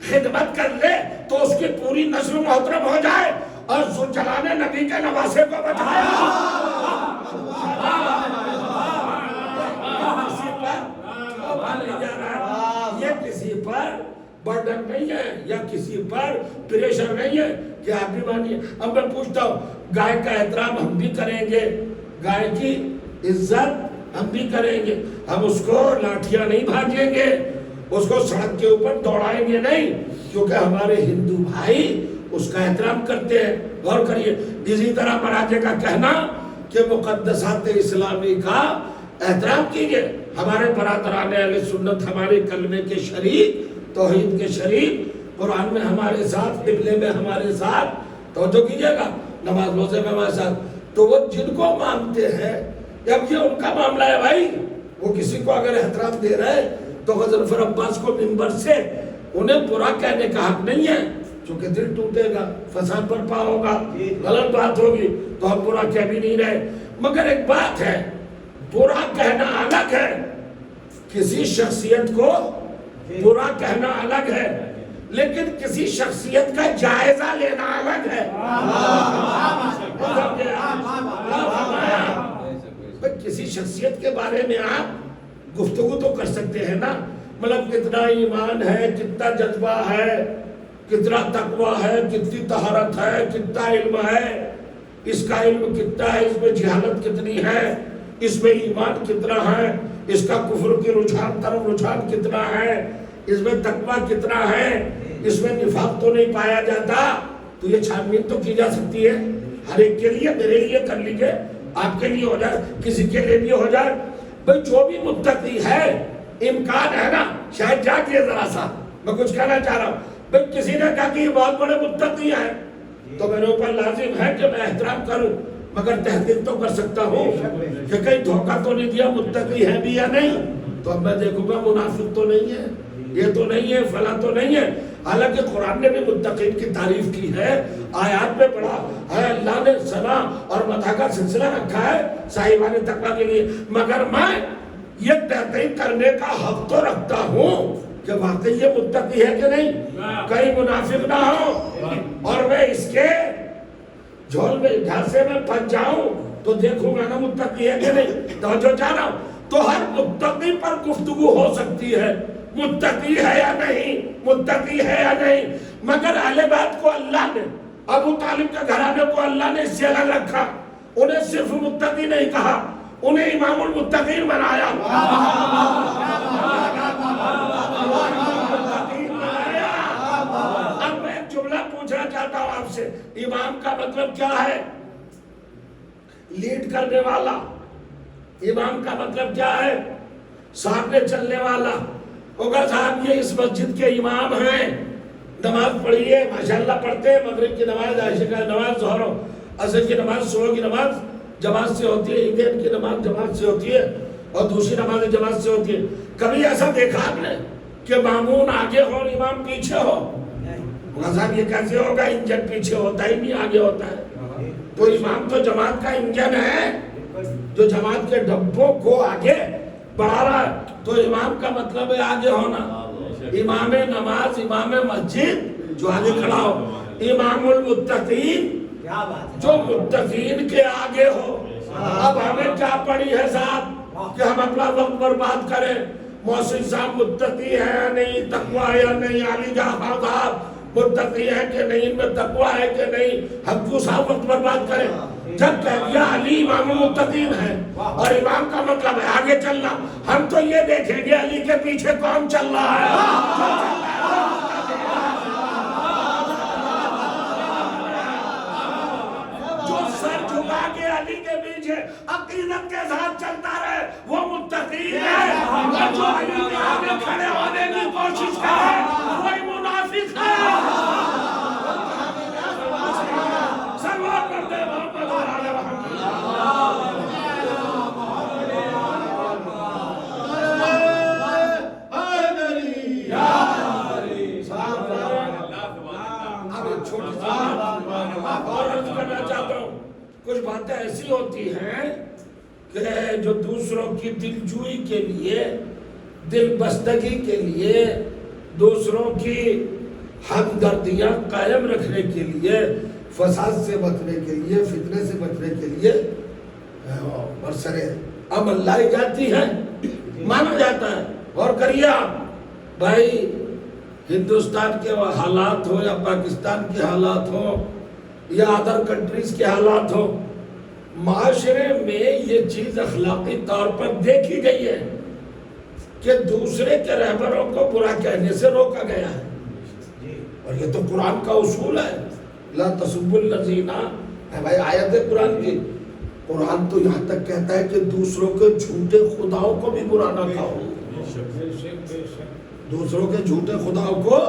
خدمت کر لے تو اس کی پوری نسل محترم ہو جائے، اور ذوالجلال نے نبی کے نواسے کو بتایا۔ یہ کسی پر برڈن نہیں ہے یا کسی پر پریشر نہیں ہے کہ آپ بھی مانیے۔ اب میں پوچھتا ہوں، گائے کا احترام ہم بھی کریں گے، گائے کی عزت ہم بھی کریں گے، ہم اس کو لاٹھیاں نہیں بھاجیں گے، اس کو سڑک کے اوپر دوڑائیں گے نہیں، کیونکہ ہمارے ہندو بھائی اس کا احترام کرتے ہیں۔ غور کریے، اسی طرح مراجے کا کہنا کہ مقدسات اسلامی کا احترام کیجئے۔ ہمارے برادران اہل سنت، ہمارے کلمے کے شریک، توحید کے شریک، قرآن میں ہمارے ساتھ، قبلے میں ہمارے ساتھ، توجہ کیجئے گا، نماز روزے میں ہمارے ساتھ، تو وہ جن کو مانتے ہیں، اب یہ ان کا معاملہ ہے بھائی، وہ کسی کو اگر احترام دے رہے تو غضنفر عباس کو منبر سے انہیں برا کہنے کا حق نہیں ہے، چونکہ دل ٹوٹے گا، فساد برپا ہوگا، غلط بات ہوگی، تو ہم برا کہہ بھی نہیں رہے۔ مگر ایک بات ہے، برا کہنا الگ ہے، کسی شخصیت کو برا کہنا الگ ہے، لیکن کسی شخصیت کا جائزہ لینا الگ ہے۔ کسی شخصیت کے بارے میں آپ گفتگو تو کر سکتے ہیں نا، مطلب کتنا ایمان ہے، کتنا جذبہ ہے، کتنا تقویٰ ہے، کتنی طہارت ہے، کتنا علم ہے، اس کا علم کتنا ہے، اس میں جہالت کتنی ہے، اس میں ایمان کتنا ہے، اس کا کفر کی رجحان طرف رجحان کتنا ہے، اس میں تقویٰ کتنا ہے، اس میں نفاق تو نہیں پایا جاتا، تو یہ چھان بین تو کی جا سکتی ہے۔ ہر ایک کے لیے، میرے لیے کر لیجئے، آپ کے لیے ہو جائے، کسی کے لیے بھی ہو جائے۔ بھئی جو بھی متقی ہے، امکان ہے نا، شاید جاگیے ذرا سا، میں کچھ کہنا چاہ رہا ہوں۔ بھئی کسی نے کہا کہ یہ بہت بڑے متقی ہیں، تو میرے اوپر لازم ہے کہ میں احترام کروں، مگر تحقیق تو کر سکتا ہوں کہ کہیں دھوکہ تو نہیں دیا، متقی ہے بھی یا نہیں، تو اب میں دیکھوں گا منافق تو نہیں ہے، یہ تو نہیں ہے، فلاں تو نہیں ہے۔ حالانکہ قرآن نے بھی متقین کی تعریف کی ہے، آیات میں پڑھا ہے، اللہ نے ثنا اور مدح کا سلسلہ رکھا ہے صاحبان تقویٰ کے لیے، مگر میں یہ تحقیق کرنے کا حق تو رکھتا ہوں کہ واقعی یہ متقی ہے کہ نہیں، کہیں منافق نہ ہو اور میں اس کے جھول میں جھانسے میں پھنس جاؤں تو دیکھوں گا نا متقی ہے کہ نہیں۔ توجہ چاہ رہا ہوں، تو ہر متقی پر گفتگو ہو سکتی ہے، متقی ہے یا نہیں، متقی ہے یا نہیں، مگر اہل بیت کو اللہ نے، ابو طالب کے گھرانے کو اللہ نے اس سے الگ رکھا، انہیں صرف متقی نہیں کہا، انہیں امام المتقین بنایا۔ اب میں ایک جملہ پوچھنا چاہتا ہوں آپ سے، امام کا مطلب کیا ہے؟ لیڈ کرنے والا۔ امام کا مطلب کیا ہے؟ سامنے چلنے والا۔ اگر صاحب یہ اس مسجد کے امام ہیں، نماز پڑھیے، ماشاءاللہ پڑھتے ہیں، مغرب کی نماز، عشاء کی نماز، ظہر عصر کی نماز، صبح کی نماز جماعت سے ہوتی ہے، عیدین کی نماز جماعت سے ہوتی ہے، اور دوسری نماز جماعت سے ہوتی ہے۔ کبھی ایسا دیکھا آپ نے کہ مامون آگے ہو اور امام پیچھے ہو؟ صاحب یہ کیسے ہوگا؟ انجن پیچھے ہوتا ہی نہیں، آگے ہوتا ہے. تو امام تو جماعت کا انجن ہے جو جماعت کے ڈبوں کو آگے بڑھا رہا ہے. تو امام کا مطلب ہے آگے ہونا. امام نماز، امام مسجد جو آگے کھڑا ہو. امام المتقین جو متقین کے آگے ہو. اب ہمیں کیا پڑی ہے صاحب کہ ہم اپنا وقت برباد کریں؟ محسن صاحب متقی ہے یا نہیں، تقوی ہے یا نہیں، علی جعفر صاحب متقی ہے کہ نہیں، ان میں تقوی ہے کہ نہیں، ہم کیوں صاحب وقت برباد کریں؟ جب کہہ دیا علی امام المتقین ہے اور امام کا مطلب ہے آگے چلنا، ہم تو یہ دیکھیں گے علی کے پیچھے کون چل رہا ہے. جو سر جھکا کے علی کے پیچھے عقیدت کے ساتھ چلتا رہے وہ متقی ہے، اور جو علی کے آگے کھڑے ہونے کی کوشش کرے وہی منافق ہے. سلوات پڑھتے ہیں محمد اور آل محمد. اور عرض کرنا چاہتا ہوں، کچھ باتیں ایسی ہوتی ہیں کہ جو دوسروں کی دلجوئی کے لیے، دل بستگی کے لیے، دوسروں کی ہمدردیاں قائم رکھنے کے لیے، فساد سے بچنے کے لیے، فتنے سے بچنے کے لیے برسرے عمل لائی جاتی ہے، مانا جاتا ہے. اور کریے آپ بھائی، ہندوستان کے حالات ہو یا پاکستان کے حالات ہو یا ادر کنٹریز کے حالات ہو، معاشرے میں یہ چیز اخلاقی طور پر دیکھی گئی ہے کہ دوسرے کے رہبروں کو برا کہنے سے روکا گیا ہے. اور یہ تو قرآن کا اصول ہے، لا تسبوا الذین، ہے بھائی آیت ہے قرآن کی. قرآن تو یہاں تک کہتا ہے کہ دوسروں کے جھوٹے خداؤں کو بھی برا نہ کہو. دوسروں کے جھوٹے خداؤں کو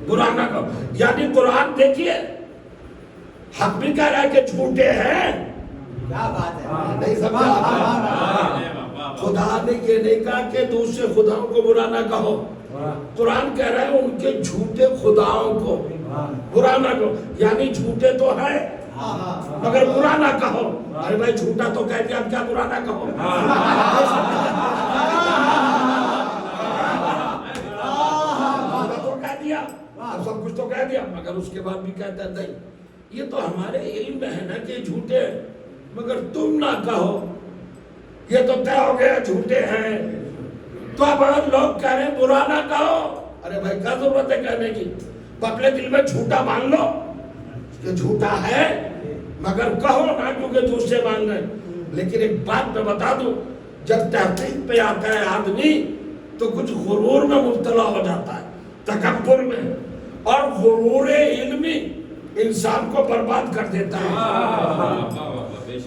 برا نہ کہو. یعنی قرآن دیکھیے حق بھی کہہ رہا ہے کہ جھوٹے ہیں. کیا بات ہے، نہیں سمجھا؟ خدا نے یہ نہیں کہا کہ دوسرے خداؤں کو برا نہ کہو. قرآن کہہ رہا ہے ان کے جھوٹے خداؤں کو برا نہ کہو. یعنی جھوٹے تو ہے مگر برا نہ کہو. ارے بھائی جھوٹا تو کہہ دیا، اب کیا برا نہ کہو؟ تو کہہ دیا، اب سب کچھ تو کہہ دیا، مگر اس کے بعد بھی کہتا ہے نہیں، یہ تو ہمارے علم میں ہے نا کہ جھوٹے ہیں، مگر تم نہ کہو، یہ تو طے ہو گیا جھوٹے ہیں. تو اب اگر لوگ کہہ رہے ہیں برا نہ کہو، ارے بھائی کیا ضرورت ہے کہنے کی؟ اپنے دل میں جھوٹا مان لو کہ جھوٹا ہے، مگر کہو نہ کیونکہ دوسرے مان رہے. لیکن ایک بات میں بتا دوں، جب تحقیق پہ آتا ہے آدمی تو کچھ غرور میں مبتلا ہو جاتا ہے، تکبر میں، اور غرور علمی انسان کو برباد کر دیتا ہے.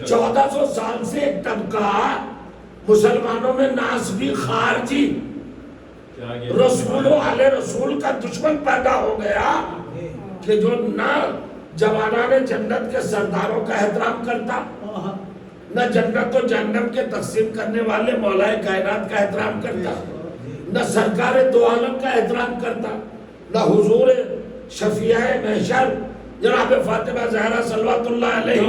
1400 سال سے ایک طبقہ مسلمانوں میں ناسبی خارجی رسول و اہل رسول کا دشمن پیدا ہو گیا کہ جو نہ جوانان جنت کے سرداروں کا احترام کرتا، نہ جنت و جہنم کے تقسیم کرنے والے مولا کائنات کا احترام کرتا، نہ سرکار دو عالم کا احترام کرتا، نہ حضور شفیع محشر جناب فاطمہ زہرا صلوات اللہ علیہ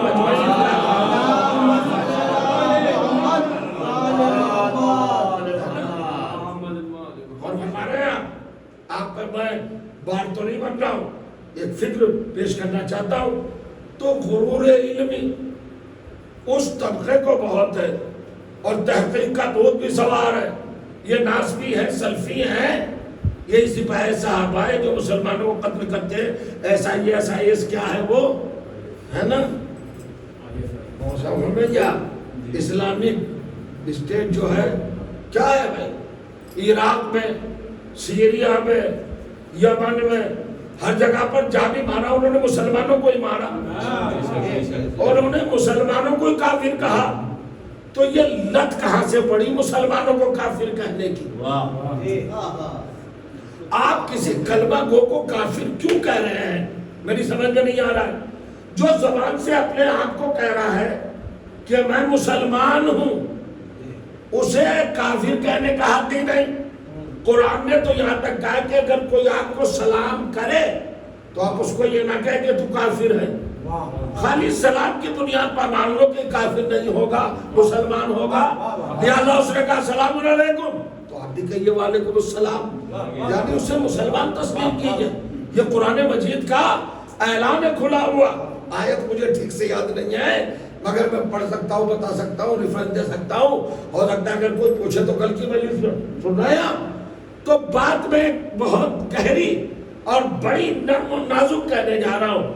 اور ہمارے آپ پر میں بار تو نہیں بن رہا ہوں، ایک فکر پیش کرنا چاہتا ہوں. تو غرور علمی اس طبقے کو بہت ہے اور تحقیق کا بہت بھی سوار ہے. یہ ناسبی ہے، سلفی ہیں، یہ سپاہی صحابہ ہے جو مسلمانوں کو قتل کرتے ہیں. SIS کیا ہے وہ ہے نا، میں کیا اسلامک اسٹیٹ جو ہے کیا ہے بھائی، عراق میں، سیریا میں، یمن میں، ہر جگہ پر جا بھی مارا انہوں نے، مسلمانوں کو ہی مارا اور انہوں نے مسلمانوں کو ہی کافر کہا. تو یہ لت کہاں سے پڑی مسلمانوں کو کافر کہنے کی؟ آپ کسی کلمہ گو کو کافر کیوں کہہ رہے ہیں؟ میری سمجھ میں نہیں آ رہا ہے. جو زبان سے اپنے آپ کو کہہ رہا ہے کہ میں مسلمان ہوں، اسے کافر کہنے کا حق ہی نہیں. قرآن نے تو یہاں تک کہا کہ اگر کوئی آپ کو سلام کرے تو آپ اس کو یہ نہ کہیں کہ تو کافر ہے. خالی سلام کی بنیاد پر مان لو کہ کافر نہیں ہوگا, مسلمان ہوگا. لہذا اس نے کہا السلام علیکم تو آپ بھی کہیے وعلیکم السلام, یعنی اسے مسلمان تسلیم کیجئے. یہ قرآن مجید کا اعلان کھلا ہوا. آیت مجھے ٹھیک سے یاد نہیں ہے مگر میں پڑھ سکتا ہوں, بتا سکتا ہوں, ریفرنس دے سکتا ہوں. ہو سکتا ہے اگر کوئی پوچھے تو کل کی مجلس میں سن رہے ہیں. تو بات میں بہت گہری اور بڑی نرم و نازک کہنے جا رہا ہوں.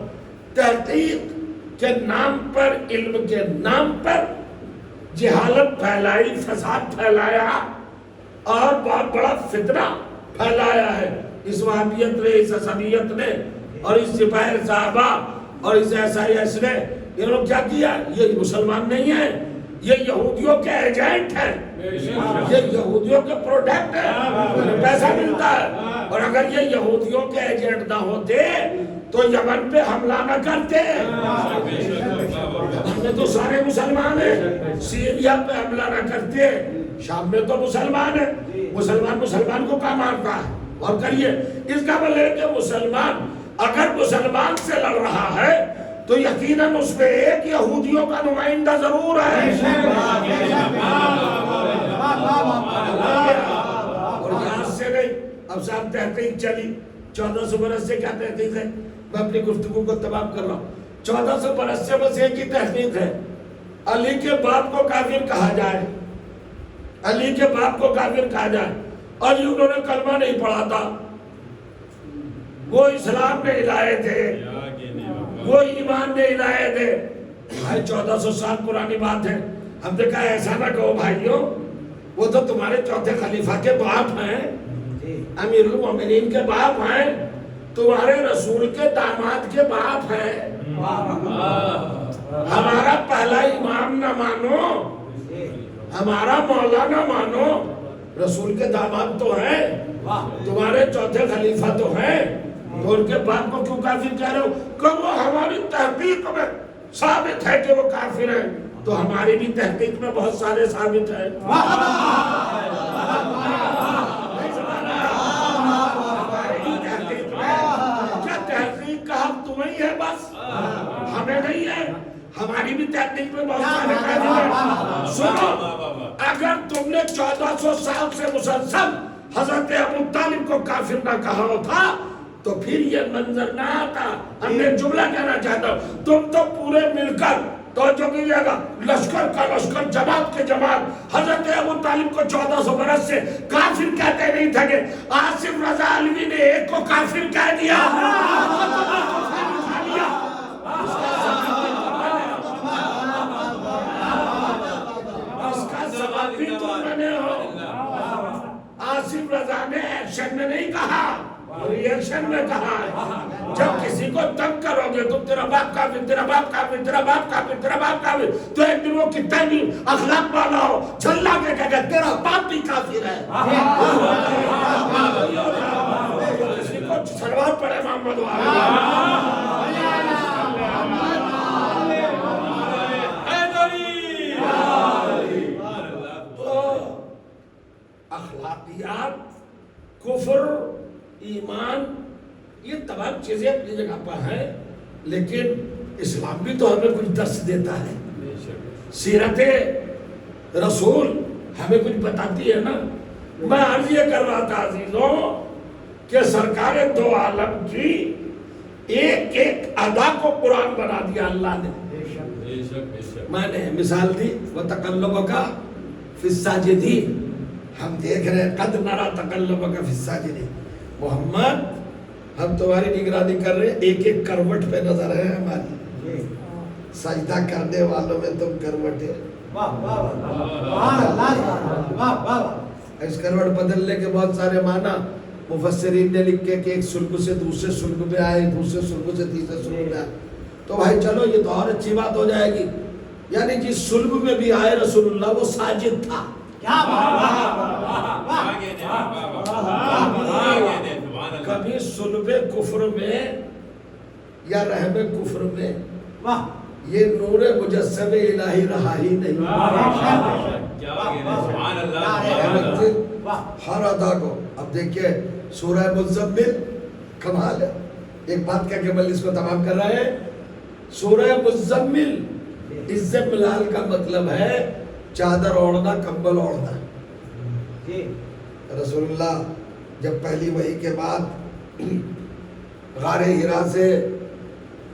تحقیق کے نام پر, علم کے نام پر جہالت پھیلائی, فساد پھیلایا اور بہت بڑا فتنہ پھیلایا ہے اس وہابیت نے, اس عصبیت نے اور اس سپاہی صحابہ اور اس SIS نے. یہ لوگ کیا کیا؟ یہ مسلمان نہیں ہیں, یہ یہودیوں کے ایجنٹ ہیں, یہ یہودیوں کے پروڈکٹ ہیں, انہیں پیسہ ملتا ہے. اور اگر یہ یہودیوں کے ایجنٹ نہ ہوتے تو یمن پہ حملہ نہ کرتے. ہمیں تو سارے مسلمان ہیں. سیریا پہ حملہ نہ کرتے, شام میں تو مسلمان ہیں. مسلمان کو کہاں مارتا ہے؟ اور کریے. اس کا مطلب ہے کہ مسلمان اگر مسلمان سے لڑ رہا ہے تو یقیناً اس میں ایک یہودیوں کا نمائندہ ضرور ہے. اور یہاں سے نہیں, اب صاحب تحقیق چلی 1400 برس سے. کیا تحقیق ہے؟ میں اپنی گفتگو کو تمام کر رہا ہوں. 1400 برس سے بس ایک ہی تحقیق ہے, علی کے باپ کو کافر کہا جائے, علی کے باپ کو کافر کہا جائے. اور انہوں نے کلمہ نہیں پڑھا تھا, وہ اسلام میں لائے تھے, وہ ایمان میں لائے تھے. بھائی 1400 سال پرانی بات ہے. ہم نے کہا ایسا نہ کہو بھائیوں, وہ تو تمہارے چوتھے خلیفہ کے باپ ہیں, امیر المومنین کے باپ ہیں, تمہارے رسول کے داماد کے باپ ہیں. ہمارا پہلا امام نہ مانو, ہمارا مولا نہ مانو, رسول کے داماد تو ہیں, تمہارے چوتھے خلیفہ تو ہیں, تو ان کے باپ کو کیوں کافر کہہ رہے ہو؟ کہ وہ ہماری تحقیق میں ثابت ہے کہ وہ کافر ہیں, تو ہماری بھی تحقیق میں بہت سارے ثابت ہیں. کیا تحقیق کا حق تمہیں ہے بس, ہمیں نہیں ہے؟ ہماری بھی تحقیق میں بہت سارے کافر ہیں. سنو, اگر تم نے 1400 سال سے مسلسل حضرت ابو طالب کو کافر نہ کہا ہوتا تو پھر یہ منظر نہ آتا. ہم نے جملہ کہنا چاہتا ہوں, تم تو پورے مل کر توجہ کیجیے گا, لشکر کا لشکر, جماعت کے جماعت حضرت ابو طالب کو 1400 برس سے کافر کہتے نہیں تھے کہ آصف رضا علوی نے ایک کو کافر کہہ دیا. اس کا سوال بھی تم بنے ہو. آصف رضا نے ایکشن میں نہیں کہا, ریئیکشن میں کہا ہے. جب کسی کو تنگ کرو گے تو تیرا باپ کافر, تیرا باپ کافر, تیرا باپ کافر, تیرا باپ کافر, تو ایک دن وہ کتنا بھی اخلاق والا ہو, جھلا کے کہے گا تیرا باپ بھی کافر ہے. کسی کو سلوات پڑے محمد اخلاقیات, کفر, ایمان, یہ تمام چیزیں اپنی جگہ پر ہیں, لیکن اسلام بھی تو ہمیں کچھ درس دیتا ہے. سیرت رسول ہمیں کچھ بتاتی ہے نا. میں عرض یہ کر رہا تھا عزیزوں کہ سرکار دو عالم کی ایک ایک ادا کو قرآن بنا دیا اللہ نے. میں نے مثال دی وَتَقَلُّبَكَ فِي السَّاجِدِينَ, ہم دیکھ رہے ہیں قَدْ نَرَى تَقَلُّبَكَ فِي السَّاجِدِينَ. محمد ہم تمہاری نگرانی کر رہے ہیں, ایک ایک کروٹ پہ نظر ہے ہماری, سجدہ کرنے والوں میں تم کروٹ ہے. اس کروٹ بدلنے کے بہت سارے معنی مفسرین نے لکھے کہ ایک سلب سے دوسرے سلب میں آئے, دوسرے سلب سے تیسرے سلب میں آئے. تو بھائی چلو یہ تو اور اچھی بات ہو جائے گی, یعنی جس سلب میں بھی آئے رسول اللہ وہ ساجد تھا. کبھی سلب کفر میں یا رحم کفر میں یہ نور مجسم الہی رہا ہی نہیں. ہر ادا کو اب دیکھیے سورہ مزمل کمال ہے. ایک بات کہہ کے مجلس کو تمام کر رہے ہیں. سورہ مزمل ازملال کا مطلب ہے چادر اوڑھنا، کمبل اوڑھنا. رسول اللہ جب پہلی وحی کے بعد غار ہرا سے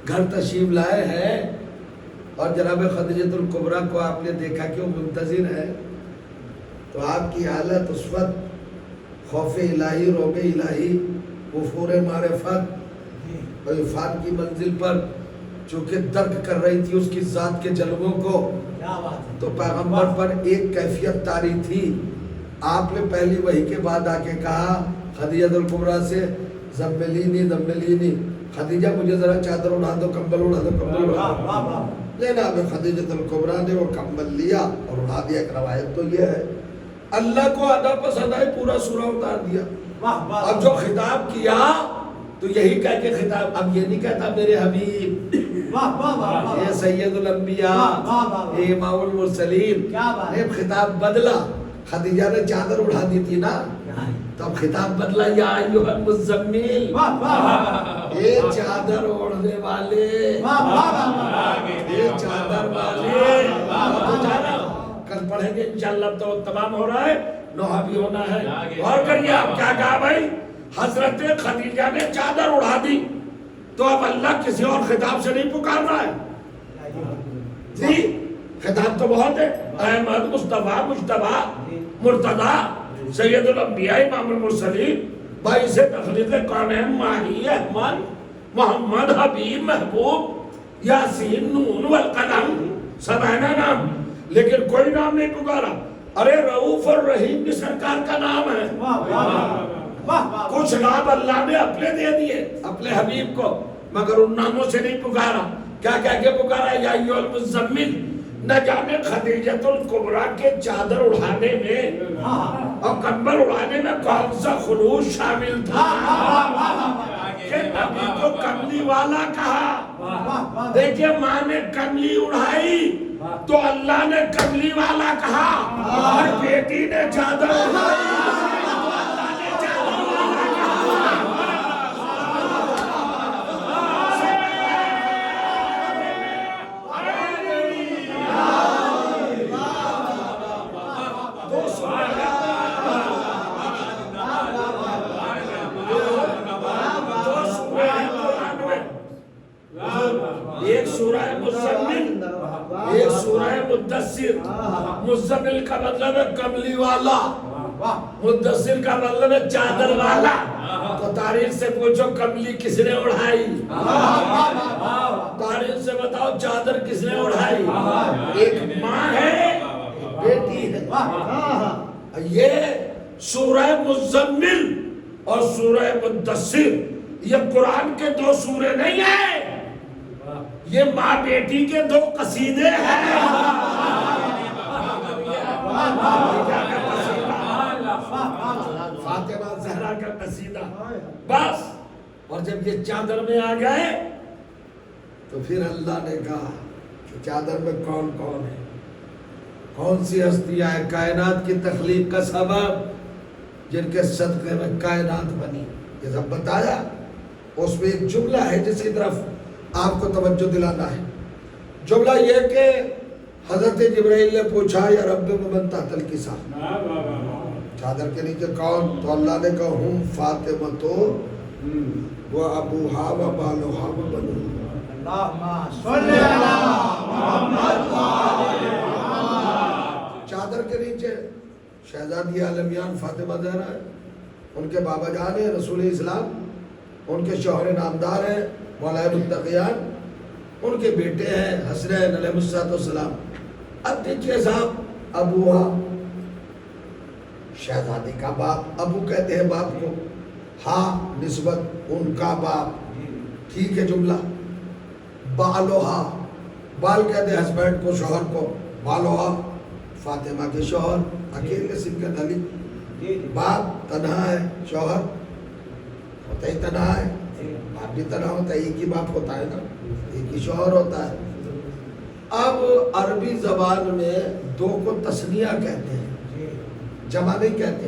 گھر تشریف لائے ہیں اور جناب خدیجۃ الکبریٰ کو آپ نے دیکھا کہ وہ منتظر ہے، تو آپ کی حالت اس وقت خوف الہی، روب الہی، وفور معرفت اور عرفان کی منزل پر چونکہ درک کر رہی تھی اس کی ذات کے جلووں کو، تو پیغمبر پر ایک کیفیت طاری تھی. آپ نے پہلی وحی کے بعد آ کے کہا خدیجۃ الکبریٰ سے زملینی زملینی، خدیجہ مجھے ذرا چادر اڑا دو، کمبل اڑا دو، کمبل اڑا دو. جناب خدیجۃ الکبریٰ نے وہ کمبل لیا اور اڑا دیا. ایک روایت تو یہ ہے اللہ کو ادا پسند آئی، پورا سورہ اتار دیا. اب جو خطاب کیا تو یہی کہہ کے خطاب، اب یہ نہیں کہتا میرے حبیب، یہ سید الانبیاء، یہ امام المرسلین. خطاب بدلا. خدیجہ نے چادر اڑا دی تھی نا، تب خطاب بدلا، یا ایھا المزمل، اے چادر اوڑھنے والے، اے چادر والے. کل پڑھیں گے انشاءاللہ. تو تمام ہو رہا ہے، نوحہ بھی ہونا ہے. اور کریے آپ کیا کہا بھائی؟ حضرت خدیجہ نے چادر اڑا دی، تو اب اللہ کسی اور خطاب سے نہیں پکار رہا ہے جی. خطاب تو بہت ہے، احمد، مصطفیٰ، مجتبیٰ، مرتضیٰ، سید الانبیاء، امام المرسلین، باعث تخلیق کونین، ماہی، احمد، محمد، حبیب، محبوب، یاسین، نون والقلم، سب ہے نا نام، لیکن کوئی نام نہیں پکارا. ارے رؤوف اور رحیم بھی سرکار کا نام ہے. کچھ نام اللہ نے اپنے دے دیے اپنے حبیب کو، مگر ان ناموں سے نہیں پکارا. کیا کہہ کے پکارا؟ یا ایھا المزمل. نہ جانے خدیجۃ الکبریٰ کے چادر اڑانے میں اور کمبل اڑانے میں کون سا خلوص شامل تھا کہ نبی کو کملی والا کہا. دیکھیں ماں نے کملی اڑائی تو اللہ نے کملی والا کہا، اور بیٹی نے چادر اڑائی تو اللہ نے چادر والا کہا. ایک سورہ مزمل، ایک سورہ مدثر. مزمل کا مطلب ہے کملی والا، مدثر کا مطلب ہے چادر والا. تو تاریخ سے پوچھو کملی کس نے اڑائی؟ تاریخ سے بتاؤ چادر کس نے اڑائی؟ ایک ماں ہے، بیٹی ہے. یہ سورہ مزمل اور سورہ مدثر یہ قرآن کے دو سورے نہیں ہیں، یہ ماں بیٹی کے دو قصیدے ہیں. فاطمہ زہرا کا قصیدہ بس. اور جب یہ چادر میں آ گئے تو پھر اللہ نے کہا کہ چادر میں کون کون ہے، کون سی ہستیاں ہیں کائنات کی تخلیق کا سبب، جن کے صدقے میں کائنات بنی. یہ سب بتایا. اس میں ایک جملہ ہے جس کی طرف آپ کو توجہ دلانا ہے. جملہ یہ کہ حضرت جبرائیل نے پوچھا یا رب من تحت الکسا، چادر کے نیچے کون؟ تو اللہ نے کہا ہم فاطمہ تو وہ ابوہا و بالوہا و بنوہا. اللہم صلی اللہ محمد و آلِ محمد. چادر کے نیچے شہزادی عالمیان فاطمہ زہرا ہے، ان کے بابا جان ہیں رسول اسلام، ان کے شوہر نامدار ہیں مولا متقیان، ان کے بیٹے ہیں حسنین علیہ السلام. اب دیکھیے صاحب، ابوہا شہزادی کا باپ، ابو کہتے ہیں باپ کو، ہاں نسبت ان کا باپ، ٹھیک ہے جملہ. بالوہا، بال کہتے ہیں ہسبینڈ کو، شوہر کو. بالوہا فاطمہ کے شوہر، اکیلے سنگل علی. باپ تنہا ہے، شوہر ہوتا ہی تنہا ہے، باپ بھی تنہا ہوتا ہے، ایک ہی باپ ہوتا ہے نا، ایک ہی شوہر ہوتا ہے. اب عربی زبان میں دو کو تثنیہ کہتے ہیں، جمع نہیں کہتے.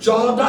14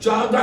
14